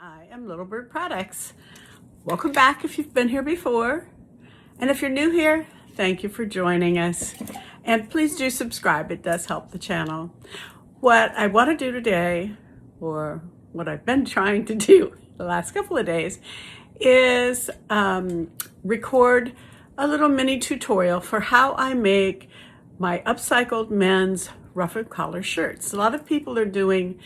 I am Little Bird Products. Welcome back if you've been here before. And if you're new here, thank you for joining us. And please do subscribe, it does help the channel. What I want to do today, or what I've been trying to do the last couple of days, is record a little mini tutorial for how I make my upcycled men's ruffled collar shirts. A lot of people are doing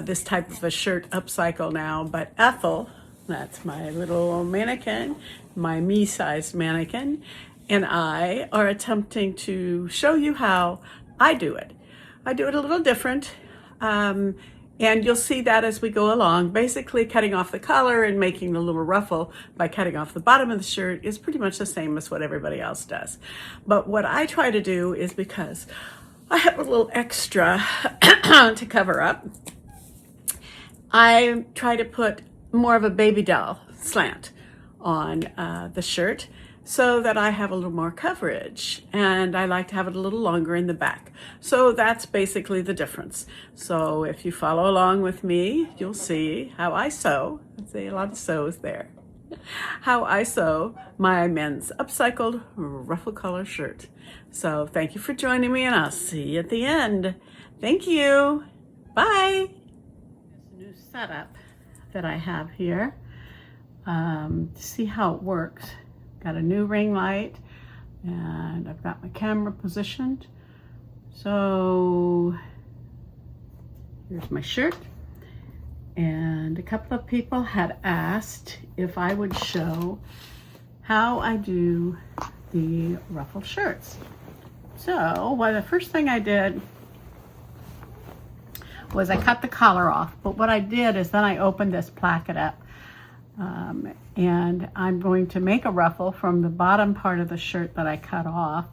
this type of a shirt upcycle now, but Ethel, that's my little mannequin, my me-sized mannequin, and I are attempting to show you how I do it. I do it a little different, and you'll see that as we go along. Basically, cutting off the collar and making the little ruffle by cutting off the bottom of the shirt is pretty much the same as what everybody else does. But what I try to do is, because I have a little extra to cover up, I try to put more of a baby doll slant on the shirt so that I have a little more coverage, and I like to have it a little longer in the back. So that's basically the difference. So if you follow along with me, you'll see how I sew. I see a lot of sews there. How I sew my men's upcycled ruffle collar shirt. So thank you for joining me, and I'll see you at the end. Thank you. Bye. New setup that I have here to see how it works. Got a new ring light, and I've got my camera positioned. So here's my shirt, and a couple of people had asked if I would show how I do the ruffled shirts. So the first thing I did was I cut the collar off, but what I did is then I opened this placket up, and I'm going to make a ruffle from the bottom part of the shirt that I cut off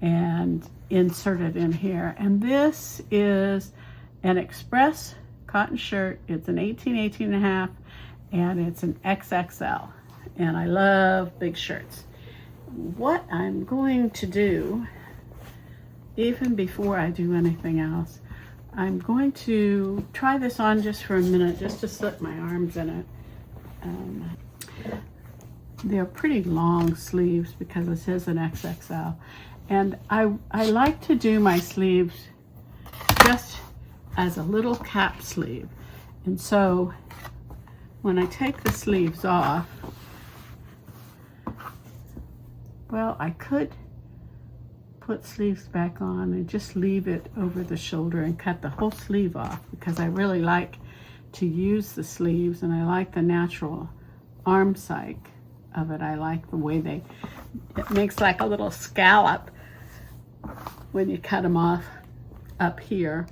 and insert it in here. And this is an express cotton shirt. It's an 18 and a half, and it's an XXL, and I love big shirts. What I'm going to do, even before I do anything else, I'm going to try this on just for a minute, just to slip my arms in it. They're pretty long sleeves because this is an XXL. And I like to do my sleeves just as a little cap sleeve. And so when I take the sleeves off, well, I could put sleeves back on and just leave it over the shoulder and cut the whole sleeve off, because I really like to use the sleeves, and I like the natural arm cyc of it. I like the way it makes like a little scallop when you cut them off up here.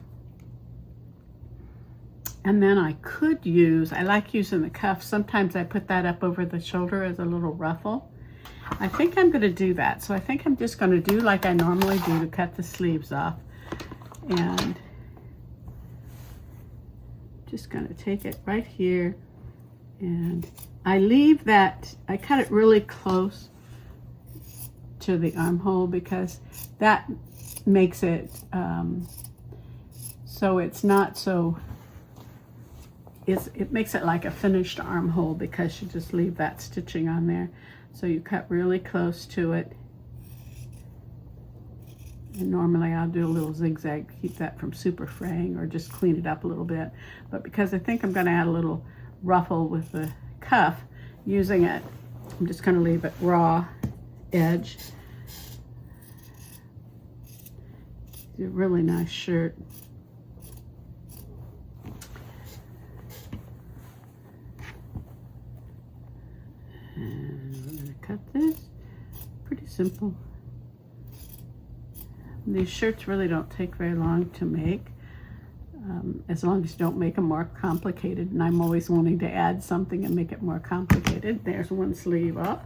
And then I like using the cuff. Sometimes I put that up over the shoulder as a little ruffle. I think I'm going to do that. So I think I'm just going to do like I normally do to cut the sleeves off. And just going to take it right here. And I leave that, I cut it really close to the armhole, because that makes it so it's not so, it makes it like a finished armhole, because you just leave that stitching on there. So you cut really close to it. And normally I'll do a little zigzag to keep that from super fraying, or just clean it up a little bit. But because I think I'm going to add a little ruffle with the cuff using it, I'm just going to leave it raw edge. It's a really nice shirt. And we're going to cut this. Pretty simple. These shirts really don't take very long to make, as long as you don't make them more complicated. And I'm always wanting to add something and make it more complicated. There's one sleeve off.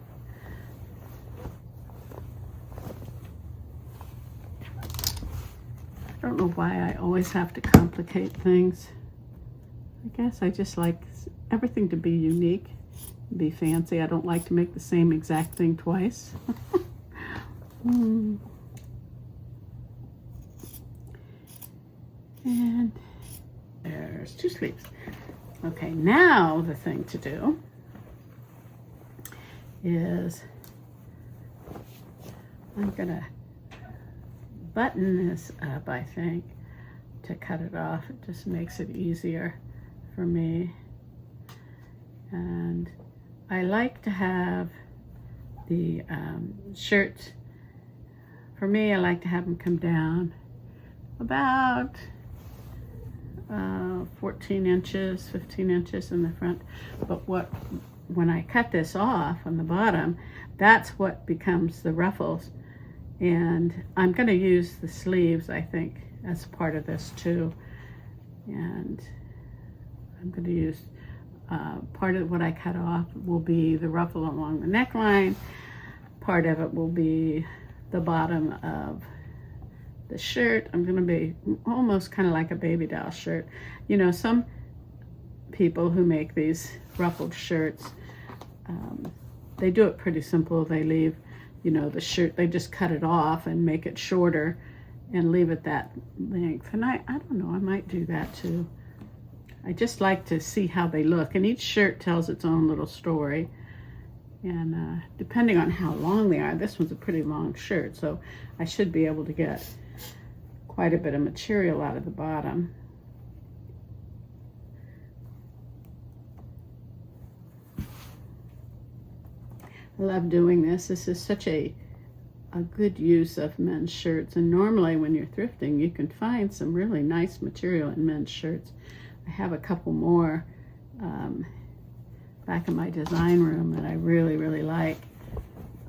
I don't know why I always have to complicate things. I guess I just like everything to be unique, be fancy. I don't like to make the same exact thing twice. And there's two sleeves. Okay, now the thing to do is I'm gonna button this up, I think, to cut it off. It just makes it easier for me. And I like to have the shirts, for me, I like to have them come down about 14 inches, 15 inches in the front. But when I cut this off on the bottom, that's what becomes the ruffles. And I'm going to use the sleeves, I think, as part of this too. And I'm going to use part of what I cut off will be the ruffle along the neckline. Part of it will be the bottom of the shirt. I'm going to be almost kind of like a baby doll shirt. You know, some people who make these ruffled shirts, they do it pretty simple. They leave, you know, the shirt, they just cut it off and make it shorter and leave it that length. And I don't know, I might do that too. I just like to see how they look. And each shirt tells its own little story. And depending on how long they are, this one's a pretty long shirt, so I should be able to get quite a bit of material out of the bottom. I love doing this. This is such a good use of men's shirts. And normally when you're thrifting, you can find some really nice material in men's shirts. I have a couple more back in my design room that I really, really like.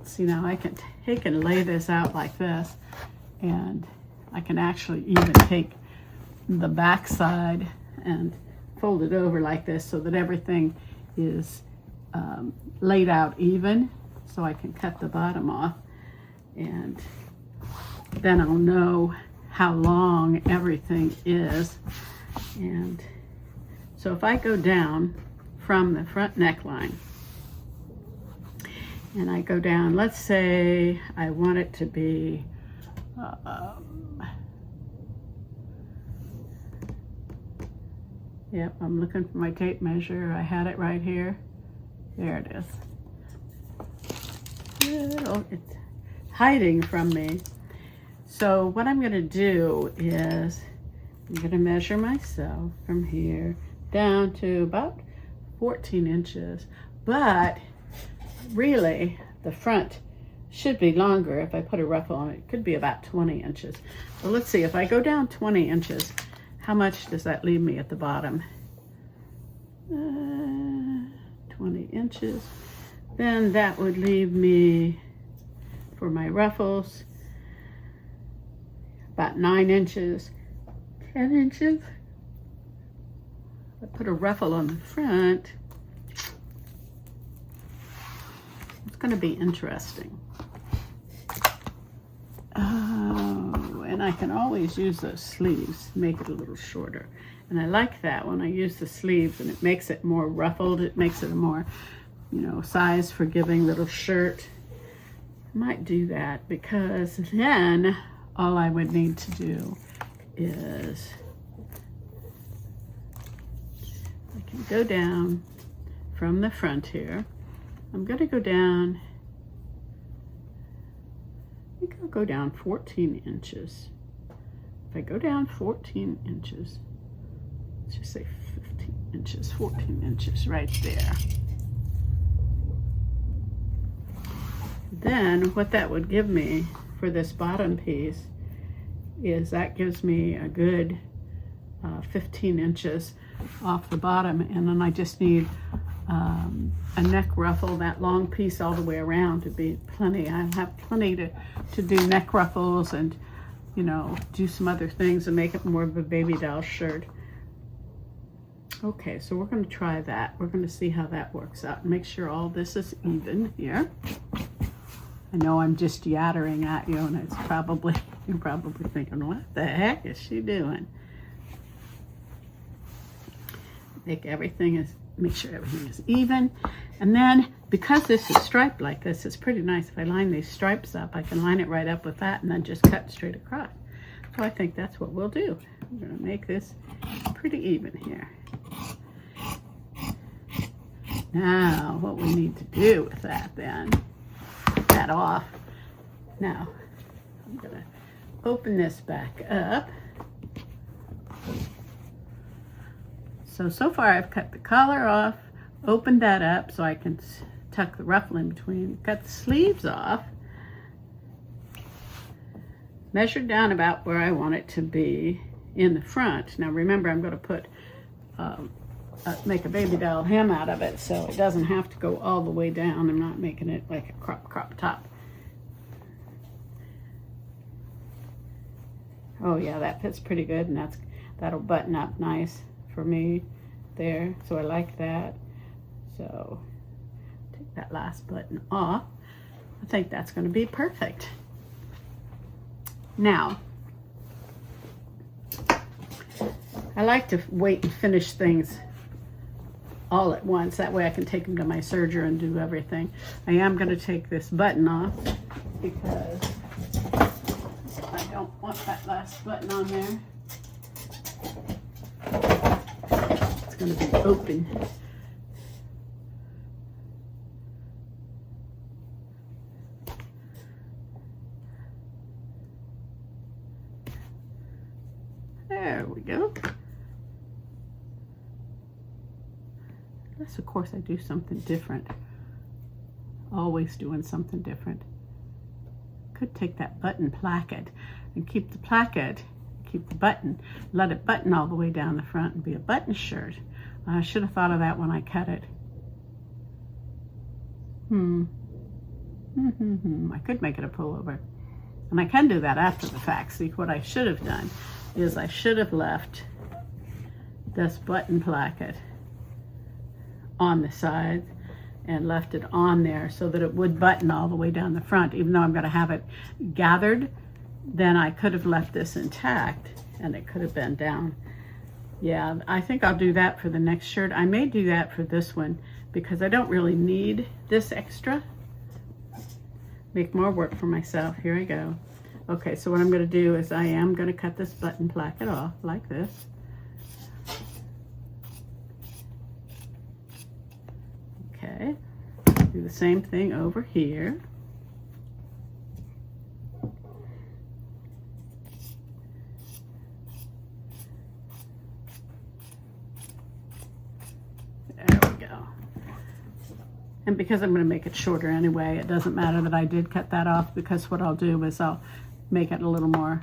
See, now I can take and lay this out like this, and I can actually even take the back side and fold it over like this so that everything is laid out even, so I can cut the bottom off, and then I'll know how long everything is. And so if I go down from the front neckline and I go down, let's say I want it to be yep, I'm looking for my tape measure. I had it right here. There it is. Oh, it's hiding from me. So what I'm going to do is I'm going to measure myself from here down to about 14 inches, but really the front should be longer. If I put a ruffle on it, it could be about 20 inches. So let's see, if I go down 20 inches, how much does that leave me at the bottom? 20 inches. Then that would leave me, for my ruffles, about 9 inches, 10 inches. I put a ruffle on the front. It's going to be interesting. Oh, and I can always use those sleeves, make it a little shorter. And I like that when I use the sleeves, and it makes it more ruffled. It makes it a more, you know, size forgiving little shirt. I might do that, because then all I would need to do is I can go down from the front here. I'm going to go down, I think I'll go down 14 inches. If I go down 14 inches, let's just say 15 inches, 14 inches right there. Then what that would give me for this bottom piece is that gives me a good 15 inches off the bottom, and then I just need a neck ruffle, that long piece all the way around, to be plenty. I have plenty to do neck ruffles and, you know, do some other things and make it more of a baby doll shirt. Okay, so we're going to try that. We're going to see how that works out and make sure all this is even here. I know I'm just yattering at you, and it's probably, you're probably thinking, what the heck is she doing? Make sure everything is even. And then, because this is striped like this, it's pretty nice. If I line these stripes up, I can line it right up with that and then just cut straight across. So I think that's what we'll do. I'm going to make this pretty even here. Now, what we need to do with that then, take that off. Now, I'm gonna open this back up. So far I've cut the collar off, opened that up so I can tuck the ruffle in between, cut the sleeves off, measured down about where I want it to be in the front. Now remember, I'm going to put make a baby doll hem out of it, so it doesn't have to go all the way down. I'm not making it like a crop top. Oh yeah, that fits pretty good, and that'll button up nice for me there, so I like that. So take that last button off. I think that's going to be perfect. Now, I like to wait and finish things all at once. That way I can take them to my serger and do everything. I am going to take this button off because I don't want that last button on there. It's going to be open. There we go. Unless, of course, I do something different. Always doing something different. Could take that button placket and keep the placket, keep the button, let it button all the way down the front and be a button shirt. I should have thought of that when I cut it. I could make it a pullover. And I can do that after the fact. See, what I should have done is I should have left this button placket on the side and left it on there so that it would button all the way down the front. Even though I'm going to have it gathered, then I could have left this intact and it could have been down. Yeah, I think I'll do that for the next shirt. I may do that for this one because I don't really need this extra. Make more work for myself. Here I go. Okay, so what I'm going to do is I am going to cut this button placket off like this. Okay, do the same thing over here. There we go. And because I'm going to make it shorter anyway, it doesn't matter that I did cut that off, because what I'll do is I'll make it a little more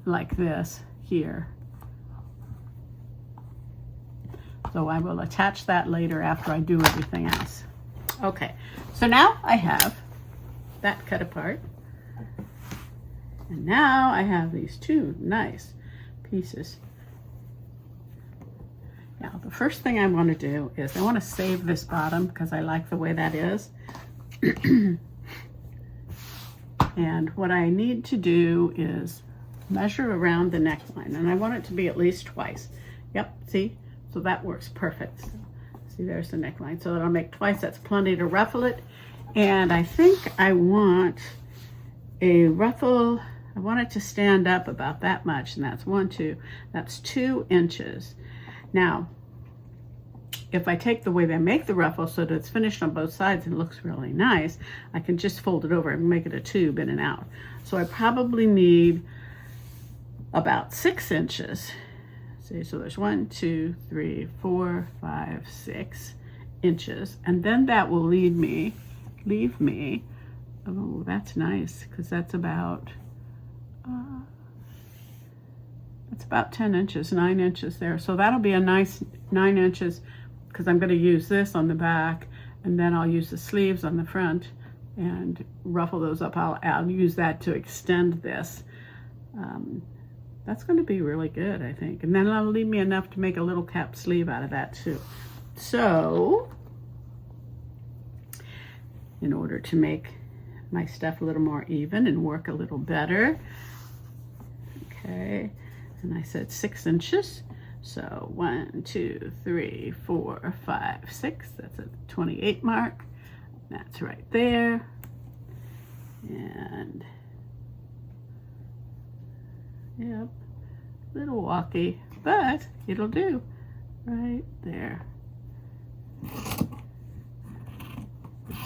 like this here. So I will attach that later after I do everything else. Okay, so now I have that cut apart. And now I have these two nice pieces. Now, the first thing I want to do is I want to save this bottom because I like the way that is. And what I need to do is measure around the neckline, and I want it to be at least twice. Yep, see? So that works perfect. See, there's the neckline. So that'll make twice. That's plenty to ruffle it. And I think I want a ruffle. I want it to stand up about that much, and that's 1, 2. That's 2 inches. Now, if I take the way they make the ruffle so that it's finished on both sides and looks really nice, I can just fold it over and make it a tube in and out. So I probably need about 6 inches. See, so there's 1, 2, 3, 4, 5, 6 inches. And then that will leave me, oh, that's nice, because that's about 10 inches, 9 inches there. So that'll be a nice 9 inches, because I'm going to use this on the back, and then I'll use the sleeves on the front and ruffle those up. I'll use that to extend this. That's going to be really good, I think. And then it'll leave me enough to make a little cap sleeve out of that too. So, in order to make my stuff a little more even and work a little better, okay, and I said 6 inches. So 1, 2, 3, 4, 5, 6. That's a 28 mark. That's right there. And yep, little walky, but it'll do right there.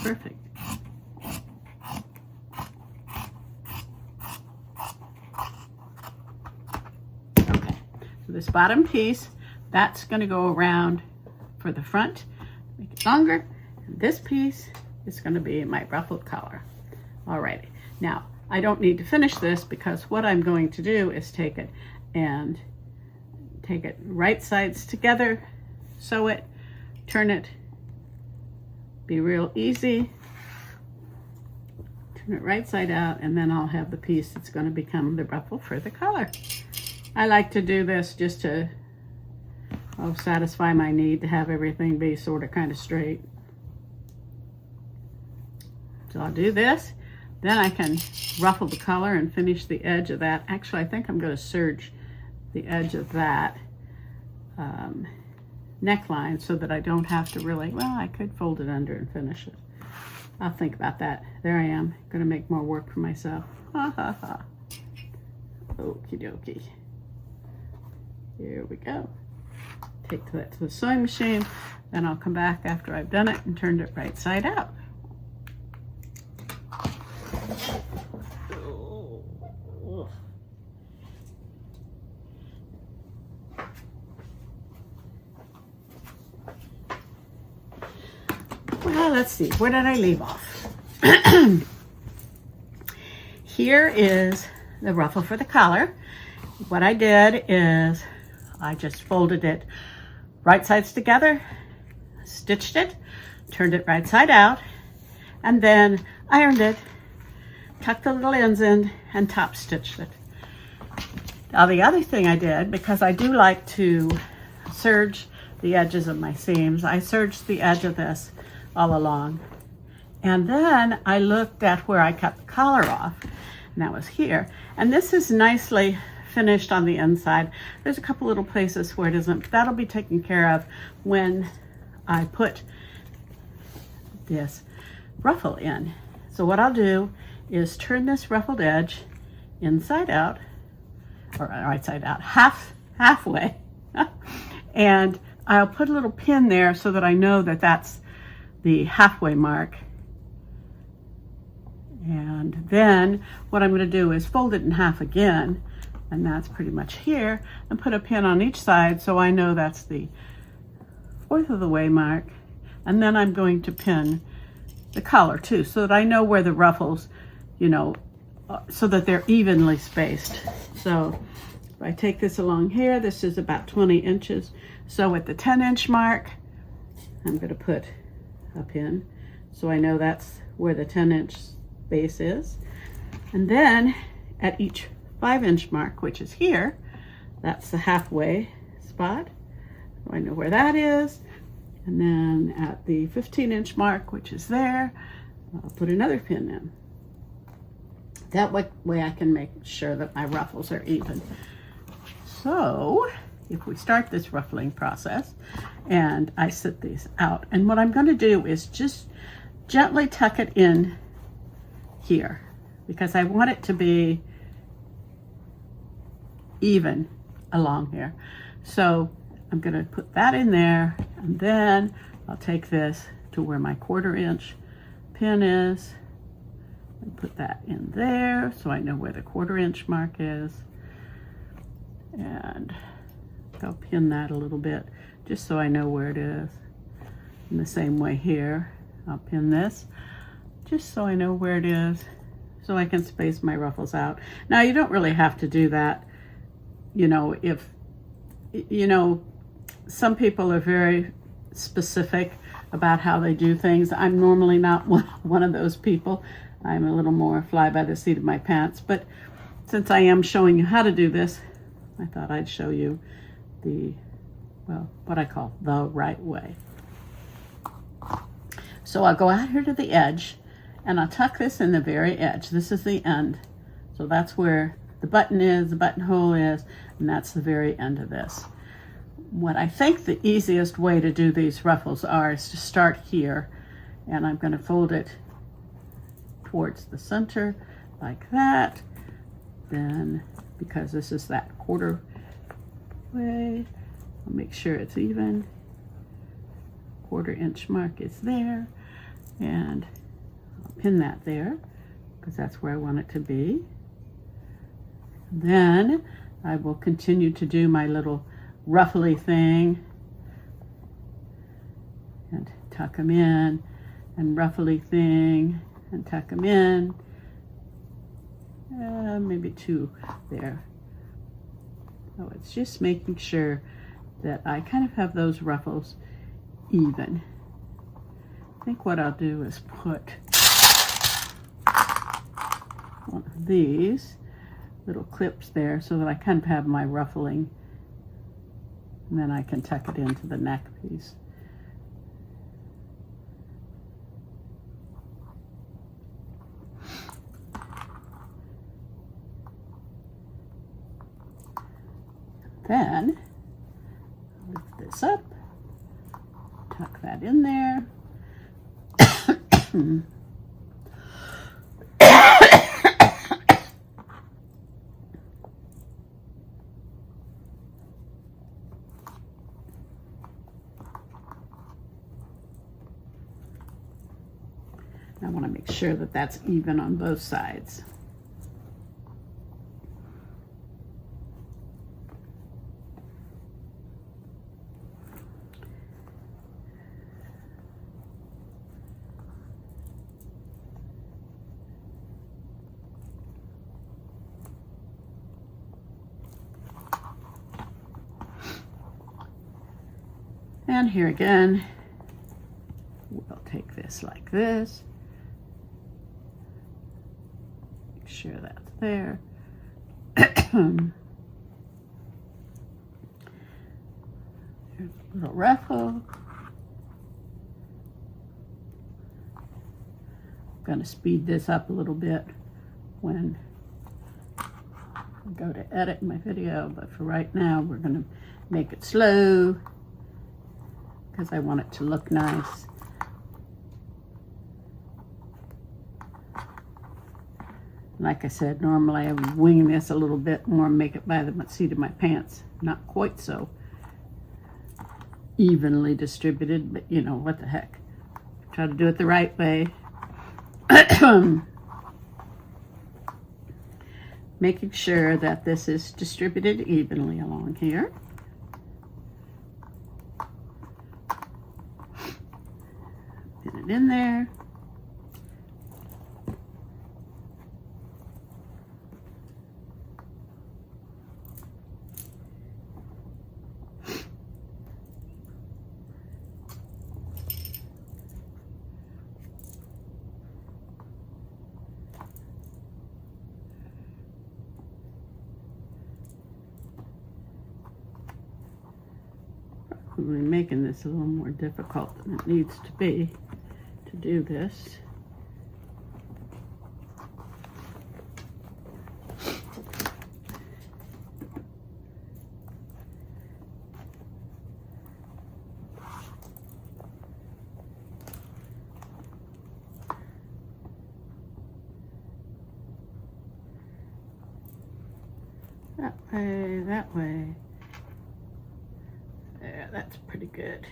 Perfect. Okay, so this bottom piece, that's going to go around for the front, make it longer. And this piece is going to be my ruffled collar. Alrighty, now I don't need to finish this because what I'm going to do is take it right sides together, sew it, turn it, be real easy, turn it right side out, and then I'll have the piece that's going to become the ruffle for the collar. I like to do this just to satisfy my need to have everything be sort of kind of straight. So I'll do this, then I can ruffle the collar and finish the edge of that. Actually, I think I'm going to serge the edge of that neckline so that I don't have to really, well, I could fold it under and finish it. I'll think about that. There I am, going to make more work for myself. Ha ha ha. Okie dokie. Here we go. Take that to the sewing machine, then I'll come back after I've done it and turned it right side out. Well, let's see, where did I leave off? Here is the ruffle for the collar. What I did is I just folded it right sides together, stitched it, turned it right side out, and then ironed it, tucked the little ends in, and top stitched it. Now the other thing I did, because I do like to serge the edges of my seams, I serged the edge of this all along. And then I looked at where I cut the collar off, and that was here. And this is nicely finished on the inside. There's a couple little places where it isn't, but that'll be taken care of when I put this ruffle in. So what I'll do is turn this ruffled edge inside out, or right side out, halfway, and I'll put a little pin there so that I know that that's the halfway mark. And then what I'm going to do is fold it in half again, and that's pretty much here, and put a pin on each side so I know that's the 1/4 of the way mark. And then I'm going to pin the collar too, so that I know where the ruffles, you know, so that they're evenly spaced. So if I take this along here, this is about 20 inches. So at the 10-inch mark, I'm going to put a pin so I know that's where the 10-inch base is. And then at each 5-inch mark, which is here, that's the halfway spot, so I know where that is. And then at the 15-inch mark, which is there, I'll put another pin in. That way I can make sure that my ruffles are even. So if we start this ruffling process, and I sit these out, and what I'm going to do is just gently tuck it in here, because I want it to be even along here. So I'm going to put that in there, and then I'll take this to where my 1/4 inch pin is and put that in there so I know where the 1/4 inch mark is. And I'll pin that a little bit just so I know where it is. In the same way here, I'll pin this just so I know where it is, so I can space my ruffles out. Now you don't really have to do that, you know, if, you know, some people are very specific about how they do things. I'm normally not one of those people. I'm a little more fly by the seat of my pants, but since I am showing you how to do this, I thought I'd show you the, well, what I call the right way. So I'll go out here to the edge, and I'll tuck this in the very edge. This is the end. So that's where the button is, the buttonhole is, and that's the very end of this. What I think the easiest way to do these ruffles is to start here, and I'm going to fold it towards the center like that. Then, because this is that 1/4 way, I'll make sure it's even. 1/4 inch mark is there, And I'll pin that there because that's where I want it to be. Then I will continue to do my little ruffly thing and tuck them in, and ruffly thing and tuck them in. Maybe 2 there. So it's just making sure that I kind of have those ruffles even. I think what I'll do is put one of these little clips there so that I kind of have my ruffling, and then I can tuck it into the neck piece. Then lift this up, tuck that in there. I want to make sure that that's even on both sides. And here again, we'll take this like this. Make sure that's there. There's a little ruffle. I'm going to speed this up a little bit when I go to edit my video, but for right now, we're going to make it slow, because I want it to look nice. Like I said, normally I would wing this a little bit more and make it by the seat of my pants. Not quite so evenly distributed, but you know, what the heck. Try to do it the right way. Making sure that this is distributed evenly along here. Pin it in there. Probably making this a little more difficult than it needs to be to do this. That way. Yeah, that's pretty good.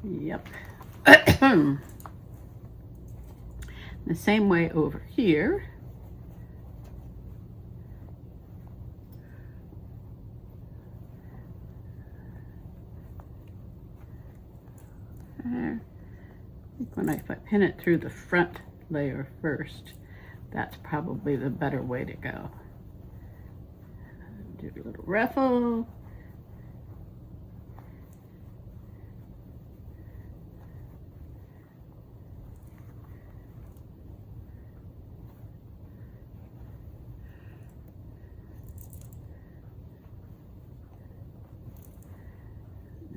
Yep. The same way over here. If I pin it through the front layer first, that's probably the better way to go. Do a little ruffle.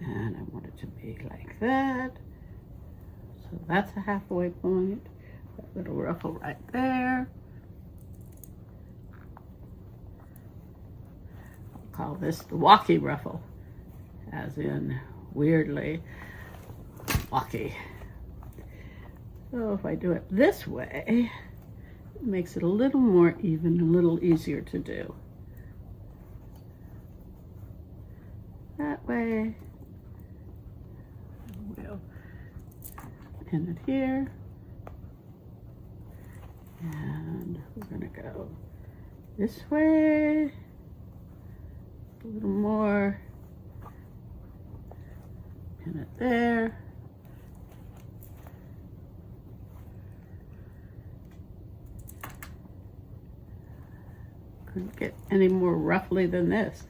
And I want it to be like that. So that's a halfway point. That little ruffle right there. I'll call this the walkie ruffle, as in weirdly walkie. So if I do it this way, it makes it a little more even, a little easier to do. That way, we'll pin it here. And we're gonna go this way, a little more, pin it there. Couldn't get any more roughly than this.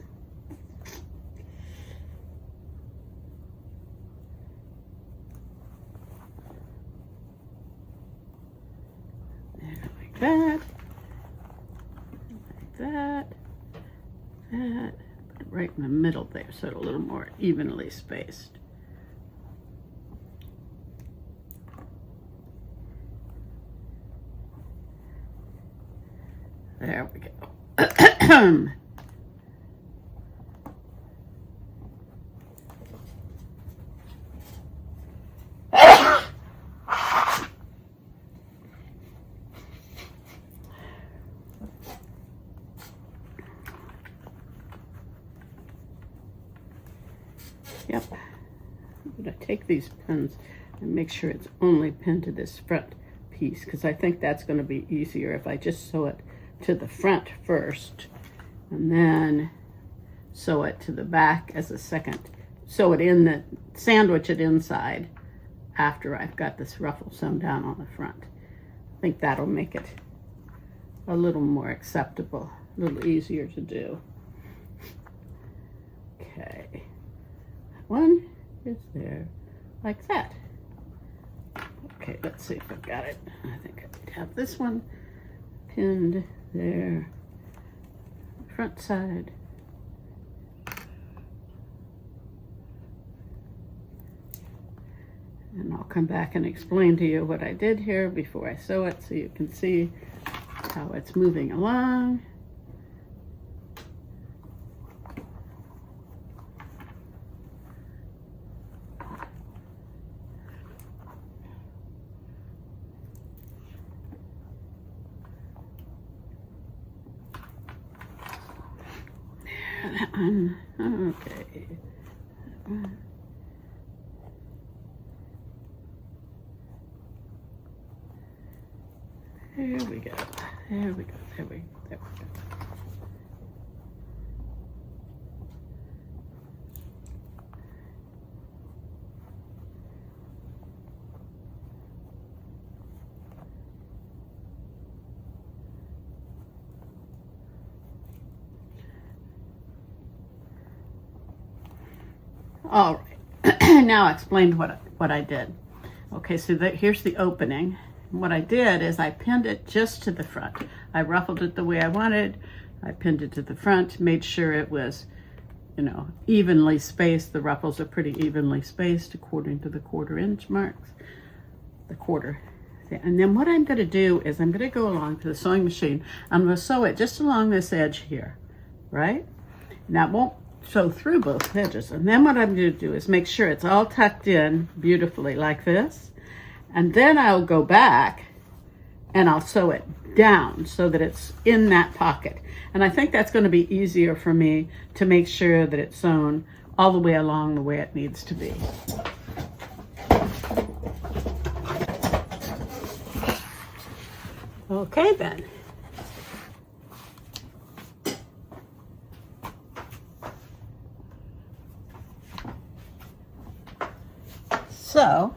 That, like that, that, put it right in the middle there so it's a little more evenly spaced. There we go. Yep, I'm going to take these pins and make sure it's only pinned to this front piece, because I think that's going to be easier if I just sew it to the front first and then sew it to the back as a second. Sew it in the, sandwich it inside after I've got this ruffle sewn down on the front. I think that'll make it a little more acceptable, a little easier to do. Okay. One is there, like that. Okay, let's see if I've got it. I think I have this one pinned there, front side. And I'll come back and explain to you what I did here before I sew it so you can see how it's moving along. Okay. There we go. There we go. There we go. All right, now I explained what I did. Okay, so here's the opening. What I did is I pinned it just to the front. I ruffled it the way I wanted. I pinned it to the front, made sure it was, you know, evenly spaced. The ruffles are pretty evenly spaced according to the 1/4 inch marks. The quarter. And then what I'm going to do is I'm going to go along to the sewing machine. I'm going to sew it just along this edge here, right? Now it won't sew through both edges. And then what I'm going to do is make sure it's all tucked in beautifully like this. And then I'll go back and I'll sew it down so that it's in that pocket. And I think that's going to be easier for me to make sure that it's sewn all the way along the way it needs to be. Okay then. So,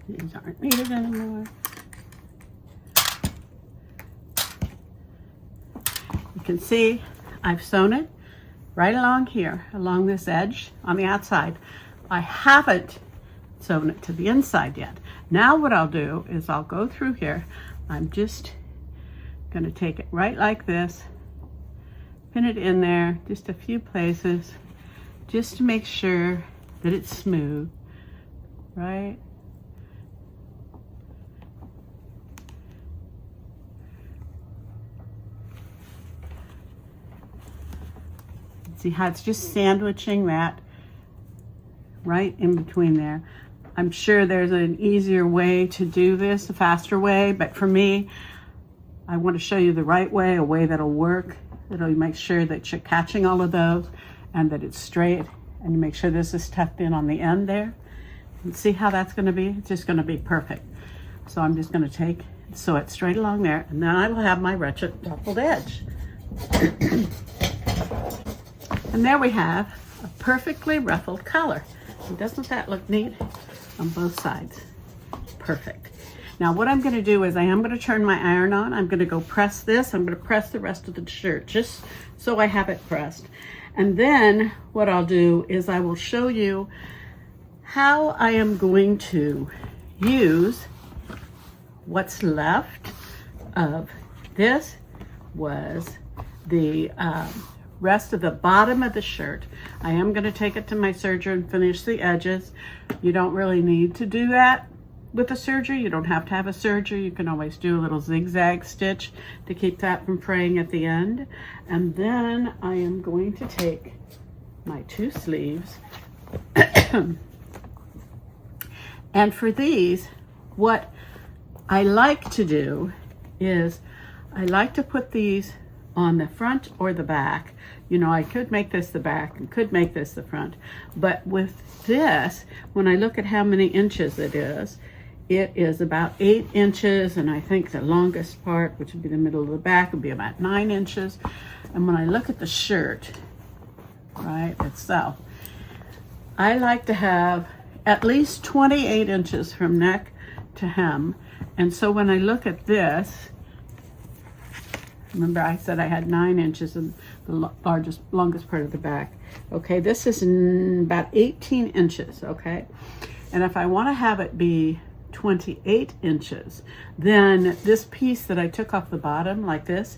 these aren't needed anymore. You can see I've sewn it right along here, along this edge on the outside. I haven't sewn it to the inside yet. Now what I'll do is I'll go through here. I'm just going to take it right like this, pin it in there, just a few places, just to make sure that it's smooth, right? See how it's just sandwiching that right in between there. I'm sure there's an easier way to do this, a faster way, but for me, I want to show you the right way, a way that'll work. It'll make sure that you're catching all of those and that it's straight, and you make sure this is tucked in on the end there. And see how that's going to be? It's just going to be perfect. So I'm just going to sew it straight along there, and then I will have my wretched ruffled edge. And there we have a perfectly ruffled collar. And doesn't that look neat on both sides? Perfect. Now what I'm going to do is I am going to turn my iron on. I'm going to go press this. I'm going to press the rest of the shirt just so I have it pressed. And then what I'll do is I will show you how I am going to use what's left of this was the rest of the bottom of the shirt. I am going to take it to my serger and finish the edges. You don't really need to do that with a serger. You don't have to have a serger. You can always do a little zigzag stitch to keep that from fraying at the end. And then I am going to take my 2 sleeves and for these, what I like to do is I like to put these on the front or the back. You know, I could make this the back and could make this the front, but with this, when I look at how many inches it is about 8 inches, and I think the longest part, which would be the middle of the back, would be about 9 inches. And when I look at the shirt, right, itself, I like to have at least 28 inches from neck to hem. And so when I look at this, remember I said I had 9 inches in the longest part of the back. Okay, this is about 18 inches, okay? And if I want to have it be 28 inches, then this piece that I took off the bottom like this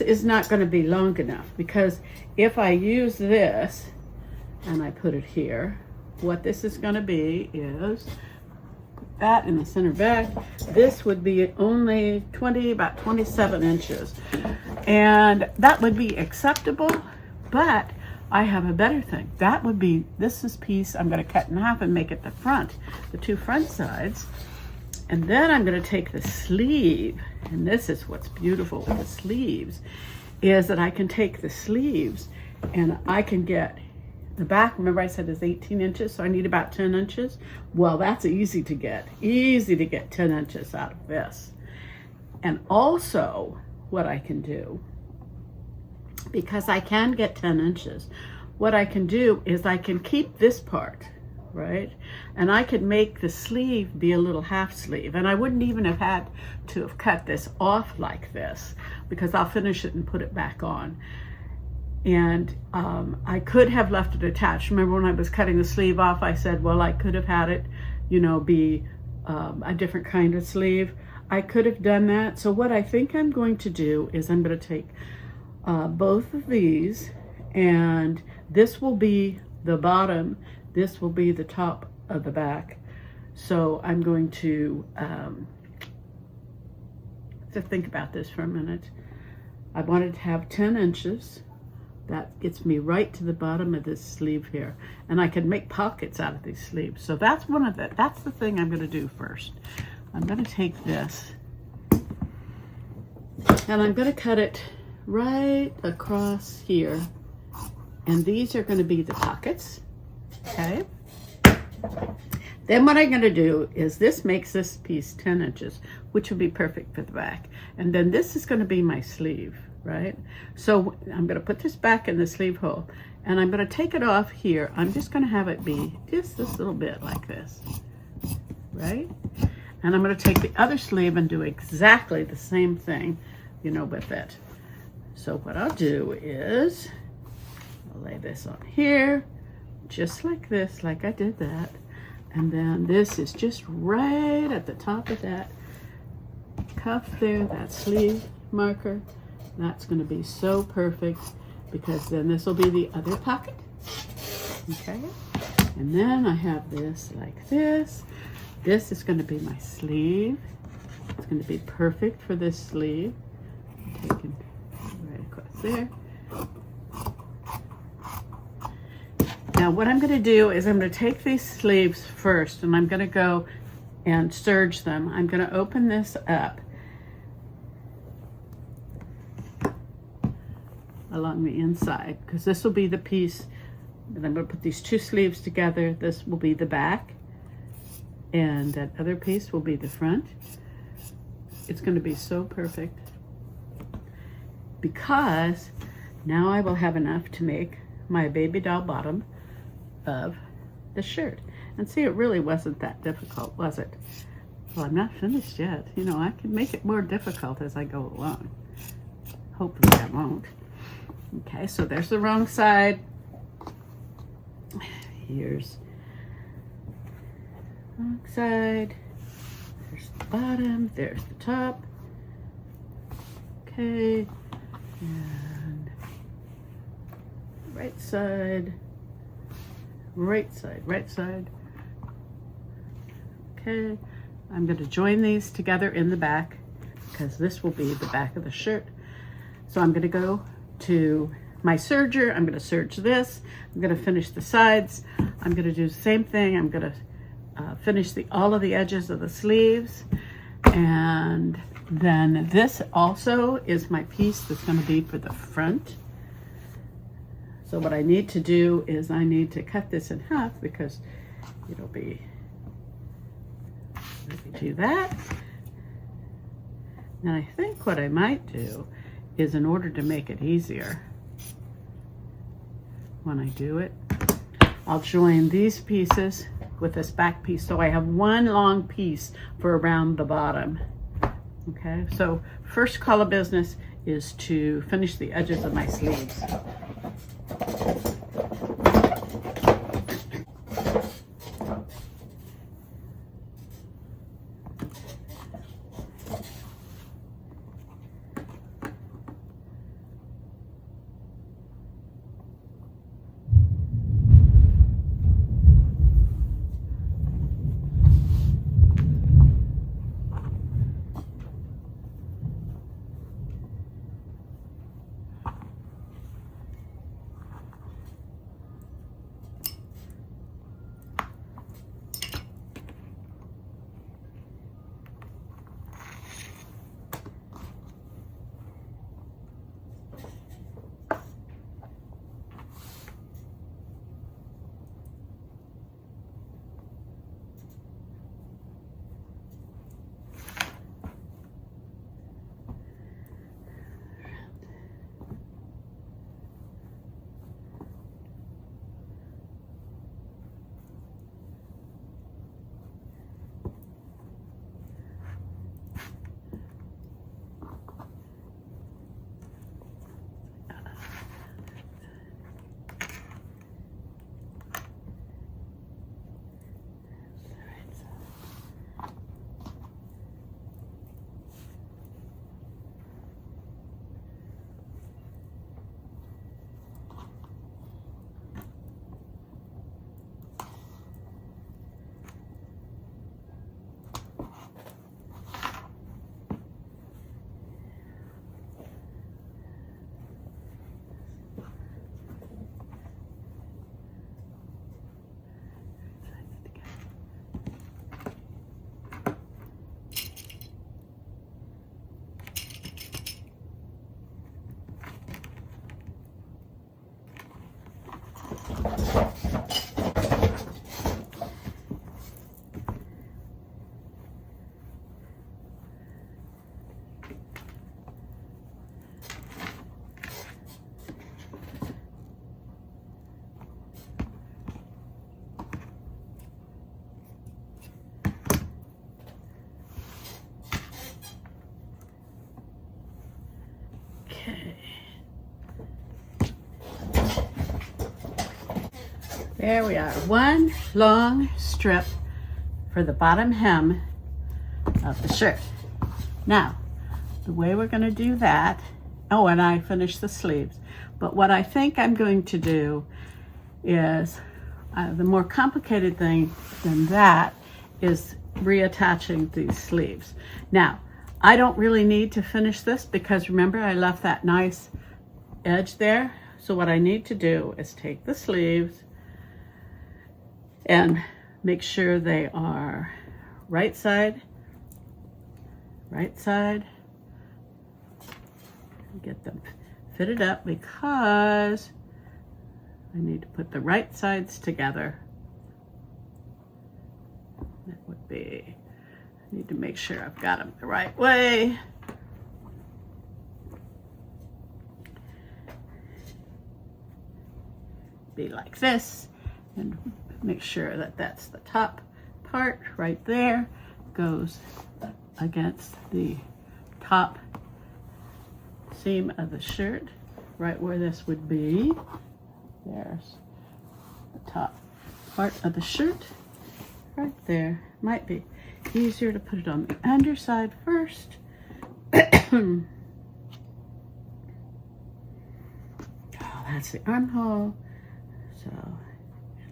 is not going to be long enough, because if I use this and I put it here, what this is going to be is put that in the center back. This would be only about 27 inches, and that would be acceptable. But I have a better thing. That would be this piece I'm going to cut in half and make it the front, the 2 front sides. And then I'm going to take the sleeve, and this is what's beautiful with the sleeves, is that I can take the sleeves and I can get the back. Remember I said is 18 inches, so I need about 10 inches. Well, that's easy to get 10 inches out of this. And also what I can do, because I can get 10 inches, what I can do is I can keep this part, right? And I could make the sleeve be a little half sleeve, and I wouldn't even have had to have cut this off like this, because I'll finish it and put it back on. And I could have left it attached. Remember when I was cutting the sleeve off, I said, well, I could have had it, you know, be a different kind of sleeve. I could have done that. So what I think I'm going to do is I'm going to take both of these, and this will be the bottom, this will be the top of the back. So I'm going to think about this for a minute. I wanted to have 10 inches. That gets me right to the bottom of this sleeve here, and I can make pockets out of these sleeves. So that's that's the thing I'm going to do first. I'm going to take this and I'm going to cut it right across here, and these are going to be the pockets. Okay, then what I'm going to do is this makes this piece 10 inches, which would be perfect for the back, and then this is going to be my sleeve, right? So I'm going to put this back in the sleeve hole, and I'm going to take it off here. I'm just going to have it be just this little bit like this, right? And I'm going to take the other sleeve and do exactly the same thing, you know, with it. So what I'll do is I'll lay this on here just like this, like I did that, and then this is just right at the top of that cuff there, that sleeve marker. That's going to be so perfect, because then this will be the other pocket. Okay, and then I have this like this. This is going to be my sleeve. It's going to be perfect for this sleeve. Taking right across there. Now what I'm going to do is I'm going to take these sleeves first, and I'm going to go and serge them. I'm going to open this up along the inside, because this will be the piece that I'm going to put these two sleeves together. This will be the back, and that other piece will be the front. It's going to be so perfect, because now I will have enough to make my baby doll bottom of the shirt. And see, it really wasn't that difficult, was it? Well, I'm not finished yet. You know, I can make it more difficult as I go along. Hopefully I won't. Okay, so there's the wrong side. Here's the wrong side. There's the bottom. There's the top. Okay, and right side, right side, right side. Okay, I'm going to join these together in the back, because this will be the back of the shirt. So I'm going to go to my serger. I'm going to serge this. I'm going to finish the sides. I'm going to do the same thing. I'm going to finish all of the edges of the sleeves, and then this also is my piece that's going to be for the front. So what I need to do is I need to cut this in half, because it'll be, let me do that. Now I think what I might do is, in order to make it easier when I do it, I'll join these pieces with this back piece, so I have one long piece for around the bottom. Okay, so first call of business is to finish the edges of my sleeves. There we are, one long strip for the bottom hem of the shirt. Now, the way we're going to do that, oh, and I finished the sleeves, but what I think I'm going to do is, the more complicated thing than that is reattaching these sleeves. Now, I don't really need to finish this, because remember I left that nice edge there. So what I need to do is take the sleeves And make sure they are right side, get them fitted up because I need to put the right sides together. That would be, I need to make sure I've got them the right way. Be like this, and make sure that that's the top part right there, goes against the top seam of the shirt, right where this would be. There's the top part of the shirt right there. Might be easier to put it on the underside first. Oh, that's the armhole. So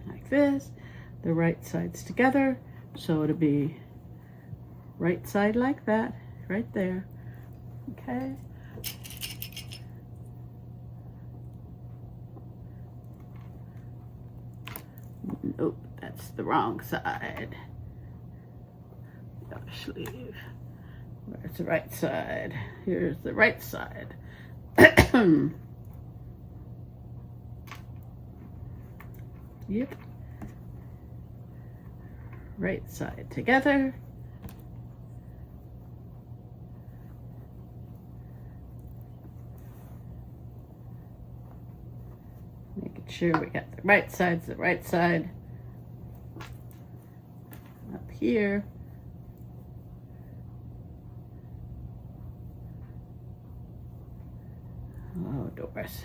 like this, the right sides together, so it'll be right side like that, right there. Okay. Nope, that's the wrong side. The other sleeve. Where's the right side? Here's the right side. Yep. Right side together. Making sure we got the right side up here. Oh, Doris.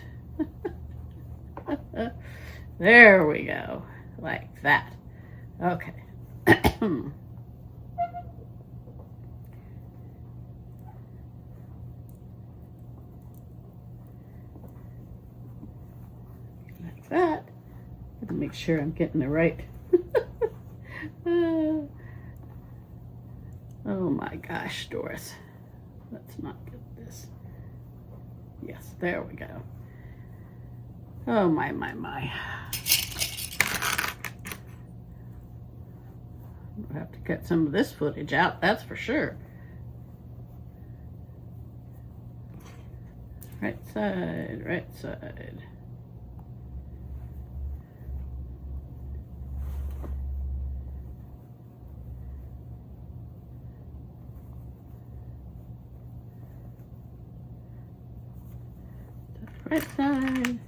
There we go, like that. Okay. Like that. I have to make sure I'm getting the right. Oh my gosh, Doris. Let's not get this. Yes, there we go. Oh my. We'll have to cut some of this footage out, that's for sure. Right side, right side. Right side.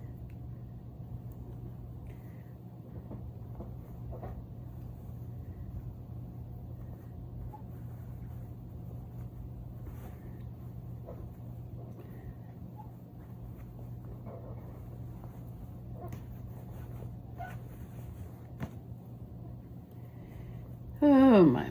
Oh my.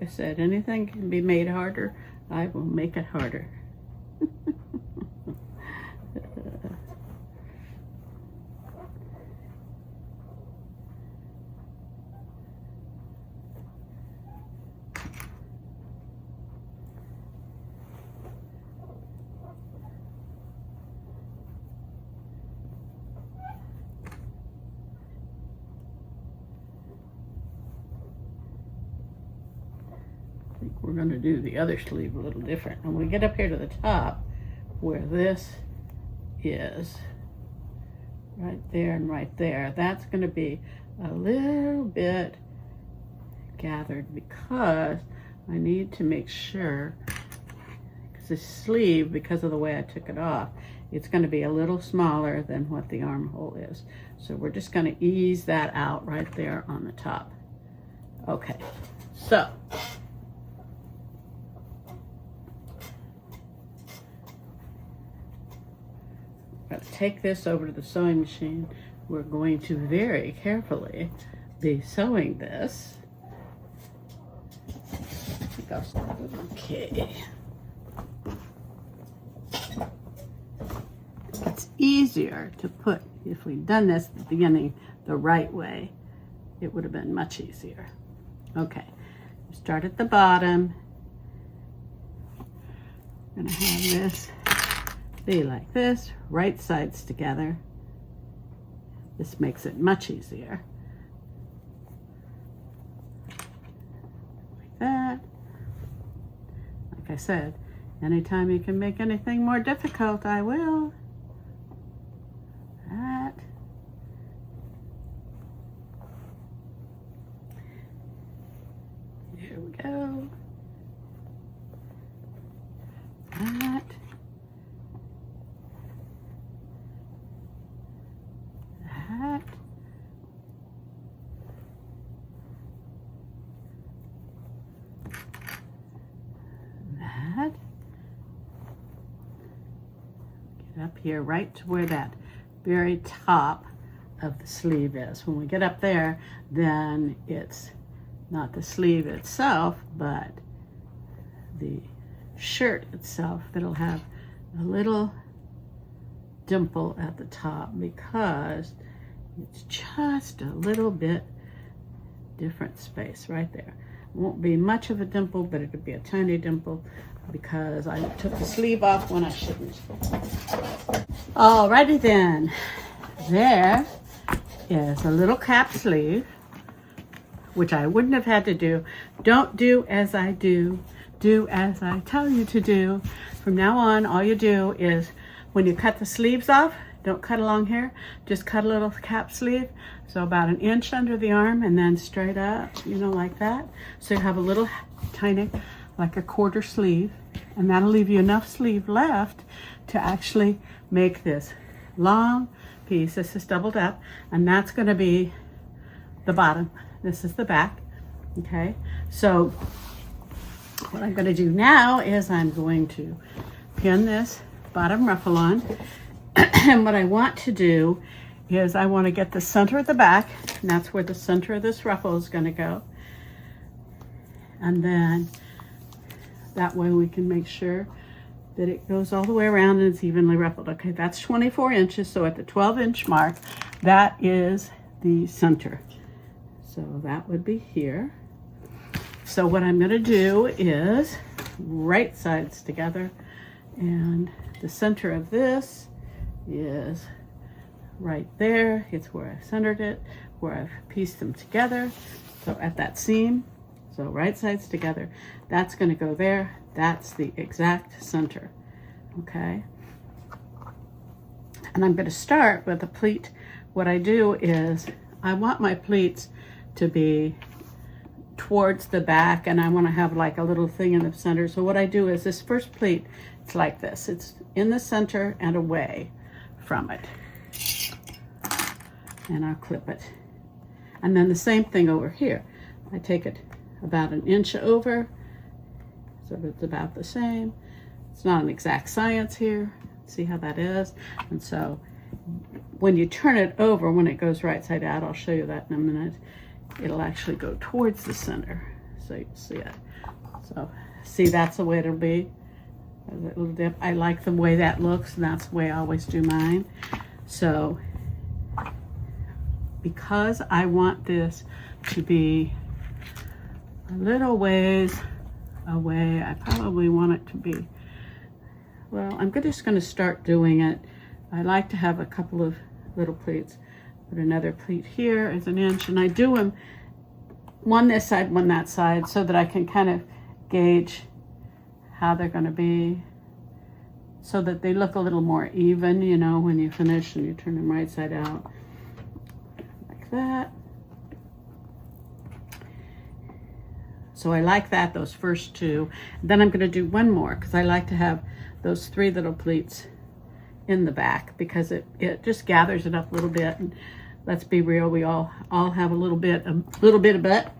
Like I said, anything can be made harder, I will make it harder. I think we're going to do the other sleeve a little different. When we get up here to the top, where this is, right there and right there, that's going to be a little bit gathered because I need to make sure, because this sleeve, because of the way I took it off, it's going to be a little smaller than what the armhole is. So we're just going to ease that out right there on the top. Okay, so I'm going to take this over to the sewing machine. We're going to very carefully be sewing this. Okay. It's easier to put, if we'd done this at the beginning the right way, it would have been much easier. Okay, start at the bottom. I'm gonna have this be like this, right sides together. This makes it much easier. Like that. Like I said, anytime you can make anything more difficult, I will. That. Here we go. That. That. That. Get up here right to where that very top of the sleeve is. When we get up there, then it's not the sleeve itself, but the shirt itself that'll have a little dimple at the top because it's just a little bit different space right there. It won't be much of a dimple, but it'll be a tiny dimple because I took the sleeve off when I shouldn't. Alrighty then, there is a little cap sleeve, which I wouldn't have had to do. Don't do as I do, do as I tell you to do. From now on, all you do is when you cut the sleeves off, don't cut along here, just cut a little cap sleeve. So about 1 inch under the arm and then straight up, you know, like that. So you have a little tiny, like a 1/4 sleeve, and that'll leave you enough sleeve left to actually make this long piece. This is doubled up, and that's gonna be the bottom. This is the back, okay? So what I'm gonna do now is I'm going to pin this bottom ruffle on. And what I want to do is I want to get the center of the back, and that's where the center of this ruffle is going to go. And then that way we can make sure that it goes all the way around and it's evenly ruffled. Okay, that's 24 inches. So at the 12-inch mark, that is the center. So that would be here. So what I'm going to do is right sides together, and the center of this is right there. It's where I centered it, where I've pieced them together. So at that seam, so right sides together, that's going to go there. That's the exact center, okay? And I'm going to start with a pleat. What I do is I want my pleats to be towards the back, and I want to have like a little thing in the center. So what I do is this first pleat, it's like this. It's in the center and away from it. And I'll clip it. And then the same thing over here. I take it about 1 inch over, so it's about the same. It's not an exact science here. See how that is? And so when you turn it over, when it goes right side out, I'll show you that in a minute, it'll actually go towards the center. So you see it. So see, that's the way it'll be. A little dip. I like the way that looks, and that's the way I always do mine. So because I want this to be a little ways away, I probably want it to be, well, I'm just going to start doing it. I like to have a couple of little pleats. Put another pleat here is 1 inch, and I do them one this side, one that side, so that I can kind of gauge how they're going to be, so that they look a little more even, you know, when you finish and you turn them right side out, like that. So I like that, those first two. Then I'm going to do one more, because I like to have those 3 little pleats in the back, because it just gathers it up a little bit. And let's be real, we all have a little bit of butt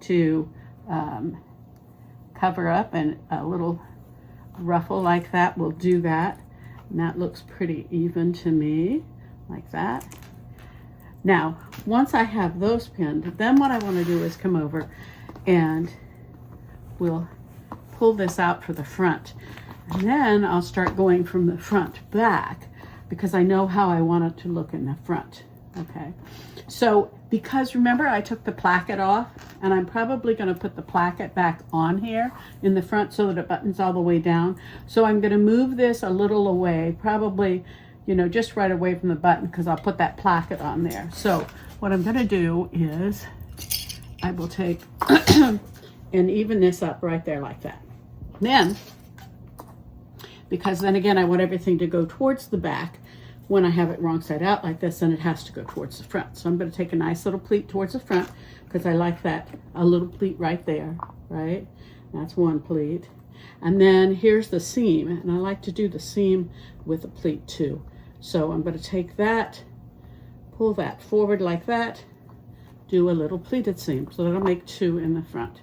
to cover up, and a little ruffle like that will do that. And that looks pretty even to me, like that. Now, once I have those pinned, then what I want to do is come over and we'll pull this out for the front. And then I'll start going from the front back because I know how I want it to look in the front. Okay, so because remember I took the placket off, and I'm probably going to put the placket back on here in the front so that it buttons all the way down. So I'm going to move this a little away, probably, you know, just right away from the button, because I'll put that placket on there. So what I'm going to do is I will take and even this up right there like that. Then, because then again I want everything to go towards the back, when I have it wrong side out like this, then it has to go towards the front. So I'm going to take a nice little pleat towards the front because I like that, a little pleat right there, right? That's one pleat. And then here's the seam, and I like to do the seam with a pleat too. So I'm going to take that, pull that forward like that, do a little pleated seam. So that'll make two in the front.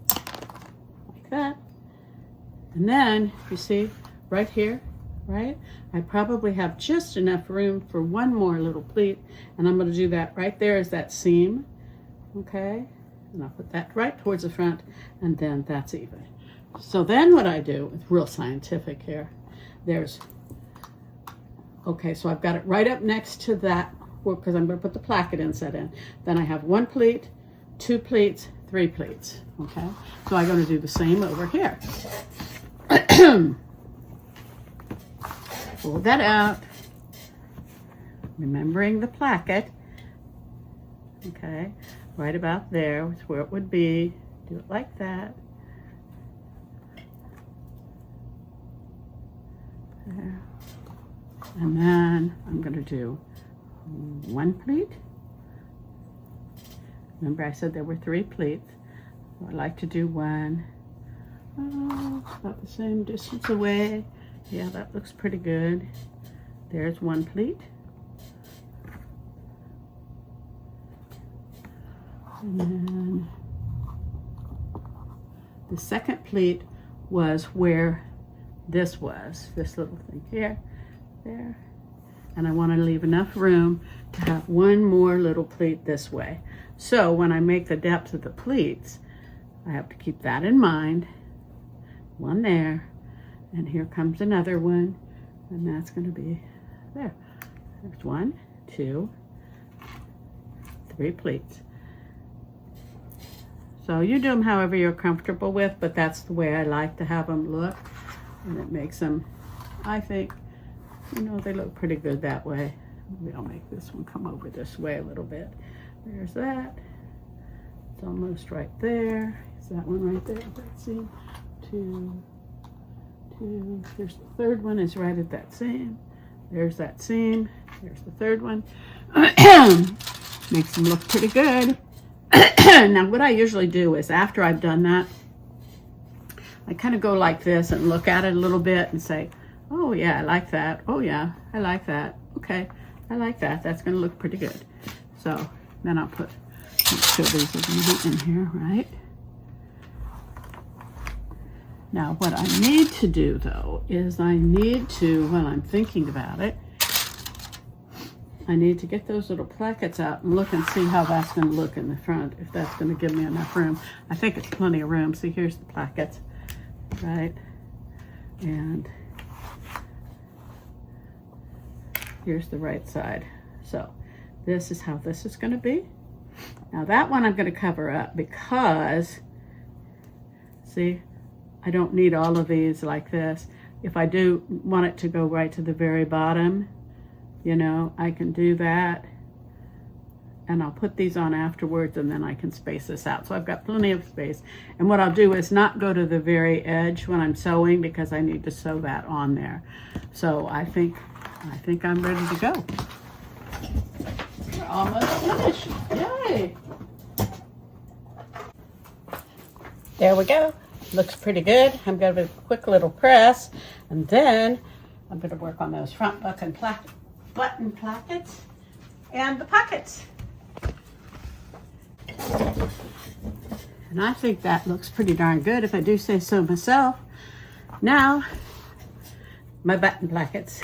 Like that. And then, you see, right here, right? I probably have just enough room for one more little pleat, and I'm going to do that right there as that seam, okay? And I'll put that right towards the front, and then that's even. So then what I do, it's real scientific here, there's, okay, so I've got it right up next to that, because I'm going to put the placket inset in. Then I have one pleat, two pleats, three pleats, okay? So I'm going to do the same over here. Pull that out, remembering the placket, okay, right about there is where it would be. Do it like that. There. And then I'm going to do one pleat. Remember I said there were three pleats. So I like to do one. Oh, it's about the same distance away. Yeah, that looks pretty good. There's one pleat. And then the second pleat was where this was, this little thing here, there. And I want to leave enough room to have one more little pleat this way. So when I make the depth of the pleats, I have to keep that in mind. One there. And here comes another one, and that's going to be there. There's one, two, three pleats. So you do them however you're comfortable with, but that's the way I like to have them look. And it makes them, I think, you know, they look pretty good that way. Maybe I'll make this one come over this way a little bit. There's that. It's almost right there. Is that one right there? Let's see. Two. Here's the third one is right at that seam. There's that seam. There's the third one. Makes them look pretty good. Now what I usually do is after I've done that, I kind of go like this and look at it a little bit and say, oh yeah, I like that. Oh yeah, I like that. Okay, I like that. That's going to look pretty good. So then I'll put, make sure these are going to be in here, right? Now, what I need to do, though, is I need to, while I'm thinking about it, I need to get those little plackets out and look and see how that's going to look in the front, if that's going to give me enough room. I think it's plenty of room. See, here's the plackets, right? And here's the right side. So this is how this is going to be. Now, that one I'm going to cover up because, see, I don't need all of these like this. If I do want it to go right to the very bottom, you know, I can do that. And I'll put these on afterwards, and then I can space this out. So I've got plenty of space. And what I'll do is not go to the very edge when I'm sewing, because I need to sew that on there. So I think I'm ready to go. We're almost finished. Yay! There we go. Looks pretty good. I'm going to do a quick little press, and then I'm going to work on those front button plackets and the pockets. And I think that looks pretty darn good, if I do say so myself. Now, my button plackets.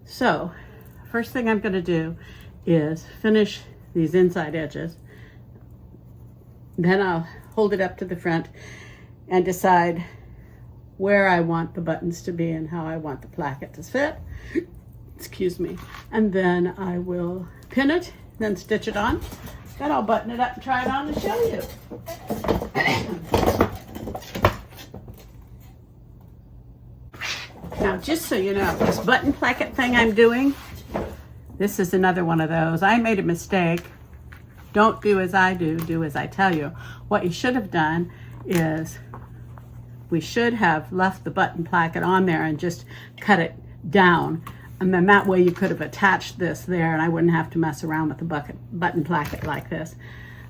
So, first thing I'm going to do is finish these inside edges. Then I'll hold it up to the front and decide where I want the buttons to be and how I want the placket to fit. Excuse me. And then I will pin it, then stitch it on. Then I'll button it up and try it on and show you. Now, just so you know, this button placket thing I'm doing, this is another one of those. I made a mistake. Don't do as I do, do as I tell you. What you should have done is we should have left the button placket on there and just cut it down. And then that way you could have attached this there and I wouldn't have to mess around with the button placket like this.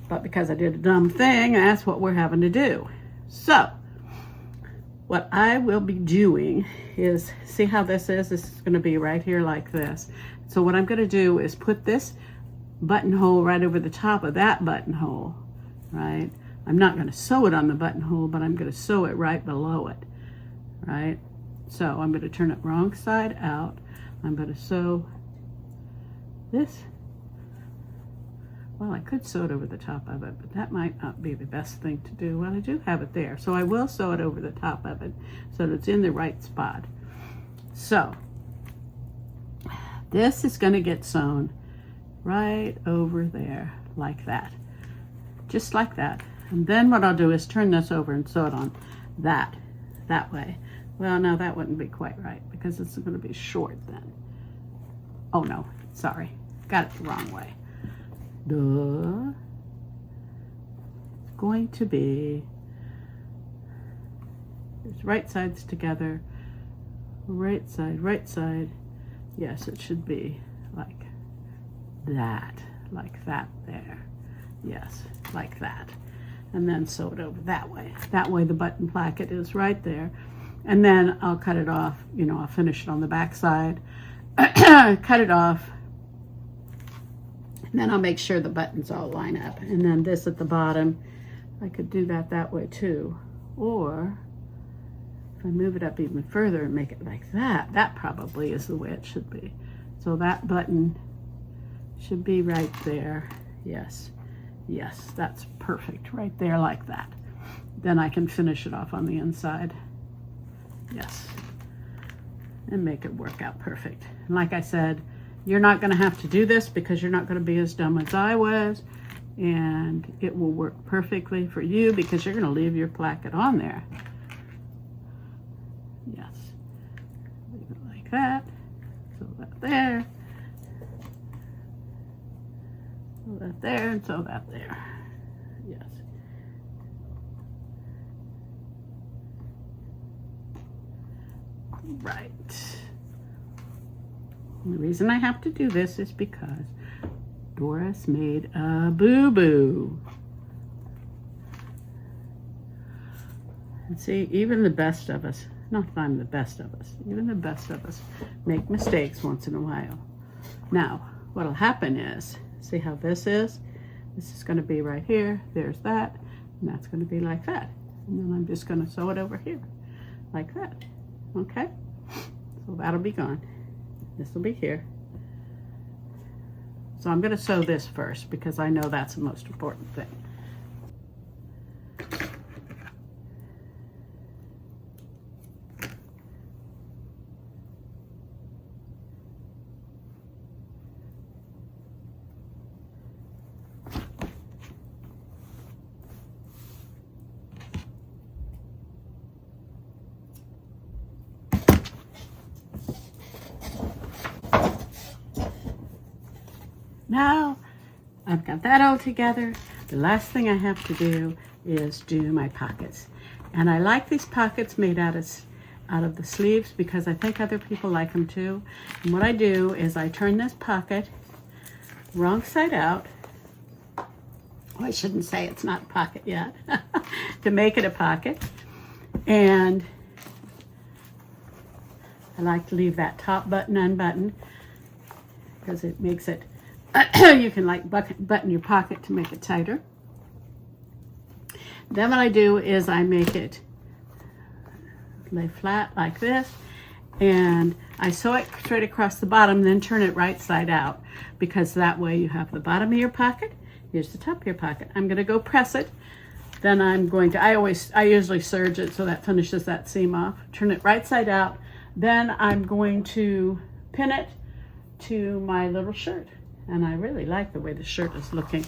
But because I did a dumb thing, that's what we're having to do. So, what I will be doing is, see how this is? This is gonna be right here like this. So what I'm gonna do is put this buttonhole right over the top of that buttonhole, right? I'm not gonna sew it on the buttonhole, but I'm gonna sew it right below it, right? So I'm gonna turn it wrong side out. I'm gonna sew this. Well, I could sew it over the top of it, but that might not be the best thing to do. Well, I do have it there, so I will sew it over the top of it so that it's in the right spot. So this is gonna get sewn right over there like that, just like that. And then what I'll do is turn this over and sew it on that way. Well, no, that wouldn't be quite right because it's going to be short then. Oh no, sorry, got it the wrong way. Duh. It's going to be, there's right sides together, right side. Yes, it should be like that there. Yes, like that. And then sew it over that way. That way the button placket is right there. And then I'll cut it off, you know, I'll finish it on the back side, cut it off, and then I'll make sure the buttons all line up. And then this at the bottom, I could do that way too. Or if I move it up even further and make it like that, that probably is the way it should be. So that button should be right there. Yes, yes, that's perfect right there like that. Then I can finish it off on the inside. Yes, and make it work out perfect. And like I said, you're not going to have to do this because you're not going to be as dumb as I was, and it will work perfectly for you because you're going to leave your placket on there. Yes, leave it like that. Sew that there, sew that there, and sew that there. Yes. Right. And the reason I have to do this is because Doris made a boo-boo. And see, even the best of us, not that I'm the best of us, even the best of us make mistakes once in a while. Now, what'll happen is, see how this is? This is going to be right here, there's that, and that's going to be like that. And then I'm just going to sew it over here, like that. Okay? So that'll be gone. This will be here. So I'm going to sew this first because I know that's the most important thing. Now I've got that all together. The last thing I have to do is do my pockets. And I like these pockets made out of the sleeves because I think other people like them too. And what I do is I turn this pocket wrong side out. Oh, I shouldn't say it's not a pocket yet. To make it a pocket. And I like to leave that top button unbuttoned because it makes it you can like button your pocket to make it tighter. Then what I do is I make it lay flat like this, and I sew it straight across the bottom, then turn it right side out, because that way you have the bottom of your pocket, here's the top of your pocket. I'm going to go press it, then I'm going to, I usually serge it so that finishes that seam off, turn it right side out, then I'm going to pin it to my little shirt. And I really like the way the shirt is looking.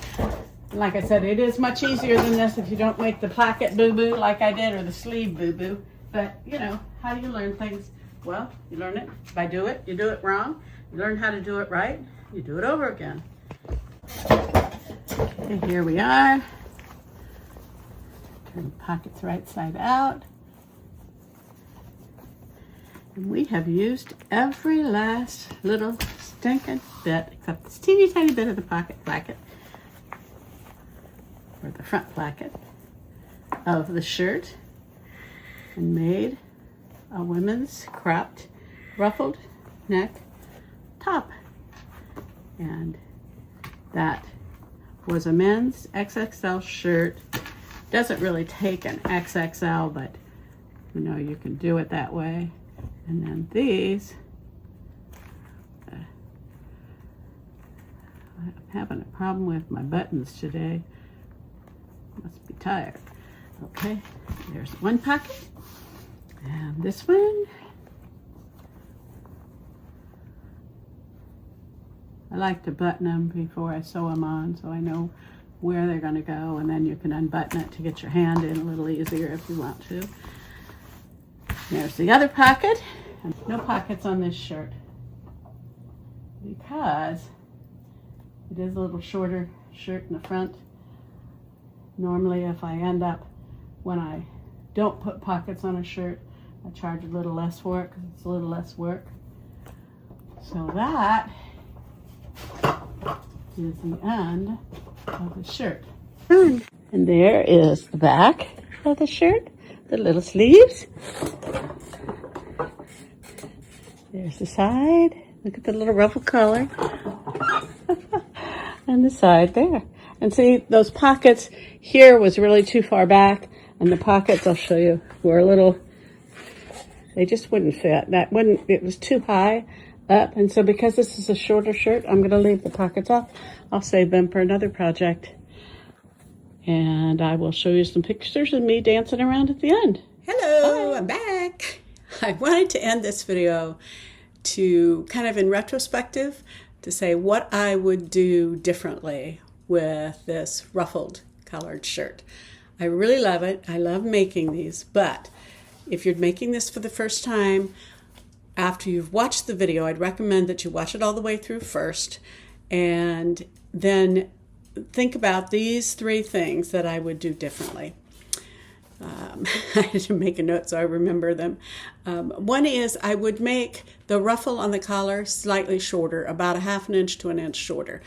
Like I said, it is much easier than this if you don't make the placket boo-boo like I did, or the sleeve boo-boo. But, you know, how do you learn things? Well, you learn it by do it. You do it wrong. You learn how to do it right. You do it over again. Okay, here we are. Turn the pockets right side out. And we have used every last little stinking bit, except this teeny tiny bit of the pocket placket, or the front placket of the shirt, and made a women's cropped ruffled neck top. And that was a men's XXL shirt. Doesn't really take an XXL, but you know, you can do it that way. And then these, I'm having a problem with my buttons today. Must be tired. Okay, there's one pocket. And this one, I like to button them before I sew them on, so I know where they're going to go, and then you can unbutton it to get your hand in a little easier if you want to. There's the other pocket. And no pockets on this shirt because it is a little shorter shirt in the front. Normally, if I end up, when I don't put pockets on a shirt, I charge a little less for it because it's a little less work. So that is the end of the shirt. And there is the back of the shirt, the little sleeves. There's the side. Look at the little ruffle collar. And the side there. And see, those pockets here was really too far back, and the pockets, I'll show you, were a little, they just wouldn't fit. That wouldn't, it was too high up, and so because this is a shorter shirt, I'm going to leave the pockets off. I'll save them for another project. And I will show you some pictures of me dancing around at the end. Hello, I'm back. I wanted to end this video to kind of in retrospective to say what I would do differently with this ruffled colored shirt. I really love it. I love making these, but if you're making this for the first time, after you've watched the video, I'd recommend that you watch it all the way through first, and then think about these 3 things that I would do differently. I had to make a note so I remember them. One is I would make the ruffle on the collar slightly shorter, about a 1/2 inch to 1 inch shorter.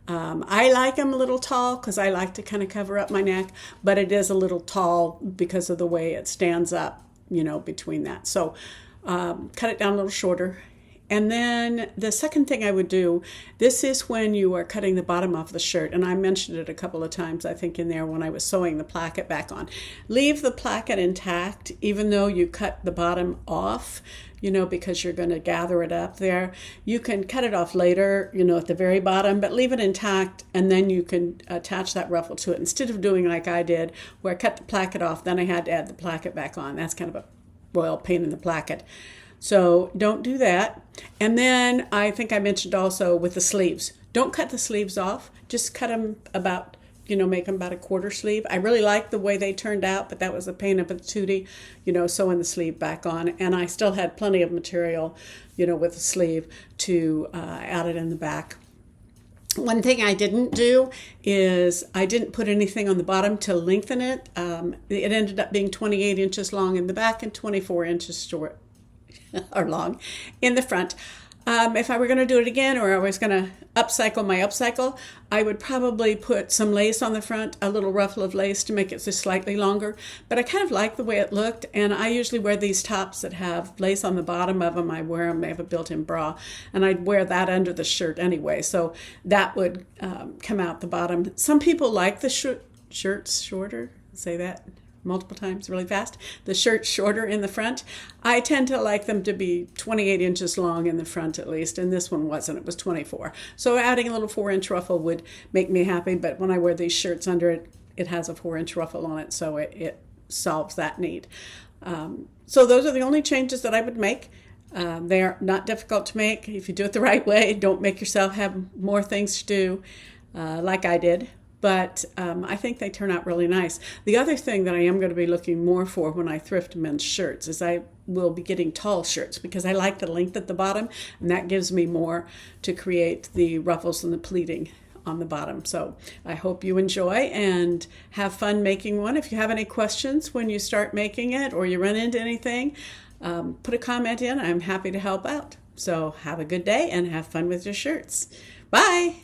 I like them a little tall because I like to kind of cover up my neck, but it is a little tall because of the way it stands up, you know, between that. So cut it down a little shorter. And then the second thing I would do, this is when you are cutting the bottom off the shirt, and I mentioned it a couple of times, I think, in there when I was sewing the placket back on. Leave the placket intact, even though you cut the bottom off, you know, because you're going to gather it up there. You can cut it off later, you know, at the very bottom, but leave it intact, and then you can attach that ruffle to it, instead of doing like I did, where I cut the placket off, then I had to add the placket back on. That's kind of a royal pain in the placket. So don't do that. And then I think I mentioned also with the sleeves, don't cut the sleeves off. Just cut them about, you know, make them about a 1/4 sleeve. I really like the way they turned out, but that was a pain of a tootie, you know, sewing the sleeve back on. And I still had plenty of material, you know, with the sleeve to add it in the back. One thing I didn't do is I didn't put anything on the bottom to lengthen it. It ended up being 28 inches long in the back and 24 inches short or long in the front. If I were going to do it again, or I was going to upcycle my upcycle, I would probably put some lace on the front, a little ruffle of lace to make it just slightly longer. But I kind of like the way it looked, and I usually wear these tops that have lace on the bottom of them. I wear them, they have a built-in bra, and I'd wear that under the shirt anyway, so that would come out the bottom. Some people like the shirts shorter, say that. multiple times really fast. The shirt's shorter in the front. I tend to like them to be 28 inches long in the front at least, and this one wasn't. It was 24. So adding a little 4-inch ruffle would make me happy, but when I wear these shirts under it, it has a 4-inch ruffle on it, so it solves that need. So those are the only changes that I would make. They are not difficult to make. If you do it the right way, don't make yourself have more things to do like I did. But I think they turn out really nice. The other thing that I am going to be looking more for when I thrift men's shirts is I will be getting tall shirts because I like the length at the bottom, and that gives me more to create the ruffles and the pleating on the bottom. So I hope you enjoy and have fun making one. If you have any questions when you start making it or you run into anything, put a comment in. I'm happy to help out. So have a good day and have fun with your shirts. Bye.